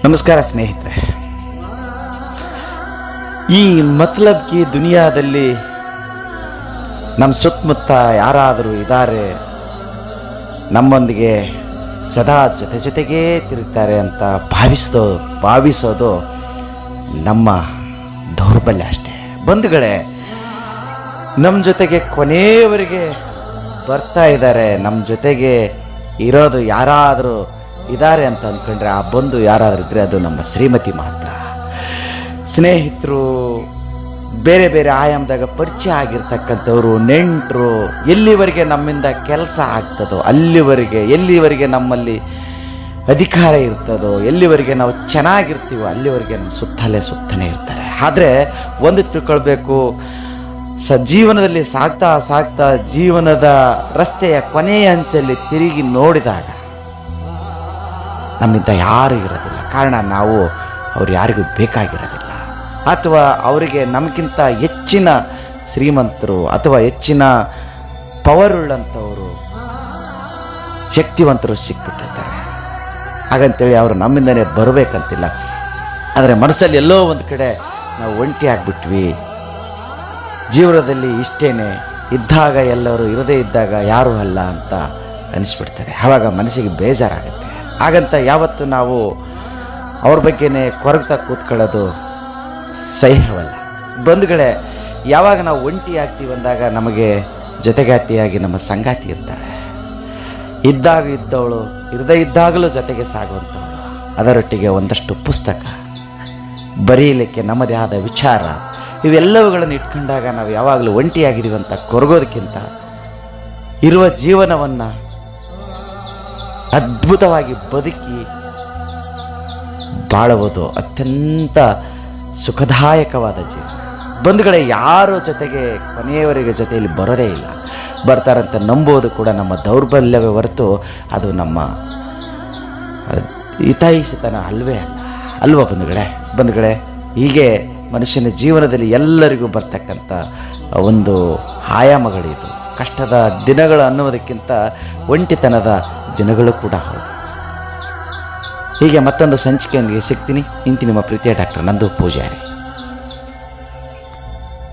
ನಮಸ್ಕಾರ ಸ್ನೇಹಿತರೆ. ಈ ಮತ್ಲಬ್ ಕಿ ದುನಿಯಾದಲ್ಲಿ ನಮ್ಮ ಸುತ್ತಮುತ್ತ ಯಾರಾದರೂ ಇದ್ದಾರೆ, ನಮ್ಮೊಂದಿಗೆ ಸದಾ ಜೊತೆಗೇ ತಿರುಗ್ತಾರೆ ಅಂತ ಭಾವಿಸೋದು ನಮ್ಮ ದೌರ್ಬಲ್ಯ ಅಷ್ಟೇ. ಬಂಧುಗಳೇ, ನಮ್ಮ ಜೊತೆಗೆ ಕೊನೆಯವರೆಗೆ ಬರ್ತಾ ಇದ್ದಾರೆ, ನಮ್ಮ ಜೊತೆಗೆ ಇರೋದು ಯಾರಾದರೂ ಇದ್ದಾರೆ ಅಂತ ಅಂದ್ಕೊಂಡ್ರೆ ಆ ಬಂಧು ಯಾರಾದರೂ ಇದ್ದರೆ ಅದು ನಮ್ಮ ಶ್ರೀಮತಿ ಮಾತ್ರ. ಸ್ನೇಹಿತರು, ಬೇರೆ ಬೇರೆ ಆಯಾಮದಾಗ ಪರಿಚಯ ಆಗಿರ್ತಕ್ಕಂಥವ್ರು, ನೆಂಟರು, ಎಲ್ಲಿವರೆಗೆ ನಮ್ಮಿಂದ ಕೆಲಸ ಆಗ್ತದೋ ಎಲ್ಲಿವರೆಗೆ ನಮ್ಮಲ್ಲಿ ಅಧಿಕಾರ ಇರ್ತದೋ, ಎಲ್ಲಿವರೆಗೆ ನಾವು ಚೆನ್ನಾಗಿರ್ತೀವೋ ಅಲ್ಲಿವರೆಗೆ ನಮ್ಮ ಸುತ್ತನೇ ಇರ್ತಾರೆ. ಆದರೆ ಒಂದು ತಿಳ್ಕೊಳ್ಬೇಕು, ಜೀವನದಲ್ಲಿ ಸಾಗ್ತಾ ಜೀವನದ ರಸ್ತೆಯ ಕೊನೆಯ ಅಂಚಲ್ಲಿ ತಿರುಗಿ ನೋಡಿದಾಗ ನಮ್ಮಿಂದ ಯಾರೂ ಇರೋದಿಲ್ಲ. ಕಾರಣ ನಾವು ಅವ್ರು ಯಾರಿಗೂ ಬೇಕಾಗಿರೋದಿಲ್ಲ, ಅಥವಾ ಅವರಿಗೆ ನಮಗಿಂತ ಹೆಚ್ಚಿನ ಶ್ರೀಮಂತರು ಅಥವಾ ಹೆಚ್ಚಿನ ಪವರ್ ಉಳ್ಳಂಥವರು, ಶಕ್ತಿವಂತರು ಸಿಕ್ಬಿಟ್ಟಿರ್ತಾರೆ. ಹಾಗಂತೇಳಿ ಅವರು ನಮ್ಮಿಂದನೇ ಬರಬೇಕಂತಿಲ್ಲ. ಆದರೆ ಮನಸ್ಸಲ್ಲಿ ಎಲ್ಲೋ ಒಂದು ಕಡೆ ನಾವು ಒಂಟಿ ಆಗಿಬಿಟ್ವಿ, ಜೀವನದಲ್ಲಿ ಇಷ್ಟೇನೆ, ಇದ್ದಾಗ ಎಲ್ಲರೂ, ಇರದೇ ಇದ್ದಾಗ ಯಾರೂ ಅಲ್ಲ ಅಂತ ಅನಿಸ್ಬಿಡ್ತದೆ. ಆವಾಗ ಮನಸ್ಸಿಗೆ ಬೇಜಾರಾಗುತ್ತೆ. ಹಾಗಂತ ಯಾವತ್ತು ನಾವು ಅವ್ರ ಬಗ್ಗೆನೇ ಕೊರಗ್ತಾ ಕೂತ್ಕೊಳ್ಳೋದು ಸಹ್ಯವಲ್ಲ. ಬಂಧುಗಳೇ, ಯಾವಾಗ ನಾವು ಒಂಟಿ ಆಗ್ತೀವಿ ಅಂದಾಗ ನಮಗೆ ಜೊತೆಗಾತಿಯಾಗಿ ನಮ್ಮ ಸಂಗಾತಿ ಇರ್ತಾಳೆ. ಇದ್ದಾಗ ಇದ್ದವಳು, ಇರದೇ ಇದ್ದಾಗಲೂ ಜೊತೆಗೆ ಸಾಗುವಂಥವಳು, ಅದರೊಟ್ಟಿಗೆ ಒಂದಷ್ಟು ಪುಸ್ತಕ, ಬರೀಲಿಕ್ಕೆ ನಮ್ಮದೇ ಆದ ವಿಚಾರ, ಇವೆಲ್ಲವುಗಳನ್ನು ಇಟ್ಕೊಂಡಾಗ ನಾವು ಯಾವಾಗಲೂ ಒಂಟಿಯಾಗಿದ್ದೀವಿ ಅಂತ ಕೊರಗೋದಕ್ಕಿಂತ ಇರುವ ಜೀವನವನ್ನು ಅದ್ಭುತವಾಗಿ ಬದುಕಿ ಬಾಳುವುದು ಅತ್ಯಂತ ಸುಖದಾಯಕವಾದ ಜೀವನ. ಬಂಧುಗಳೇ, ಯಾರ ಜೊತೆಗೆ ಕೊನೆಯವರೆಗೆ ಜೊತೆಯಲ್ಲಿ ಬರೋದೇ ಇಲ್ಲ. ಬರ್ತಾರಂತ ನಂಬೋದು ಕೂಡ ನಮ್ಮ ದೌರ್ಬಲ್ಯವೇ ಹೊರತು ಅದು ನಮ್ಮ ಹಿತೈಷಿತನ ಅಲ್ವಾ ಬಂಧುಗಳೇ, ಹೀಗೆ ಮನುಷ್ಯನ ಜೀವನದಲ್ಲಿ ಎಲ್ಲರಿಗೂ ಬರ್ತಕ್ಕಂಥ ಒಂದು ಆಯಾಮಗಳಿದು. ಕಷ್ಟದ ದಿನಗಳು ಅನ್ನುವುದಕ್ಕಿಂತ ಒಂಟಿತನದ ದಿನಗಳು ಕೂಡ ಹೌದು. ಹೀಗೆ ಮತ್ತೊಂದು ಸಂಚಿಕೆಯೊಂದಿಗೆ ಸಿಗ್ತೀನಿ. ಇಂತಿ ನಿಮ್ಮ ಪ್ರೀತಿಯ ಡಾಕ್ಟರ್ ನಂದು ಪೂಜಾರಿ.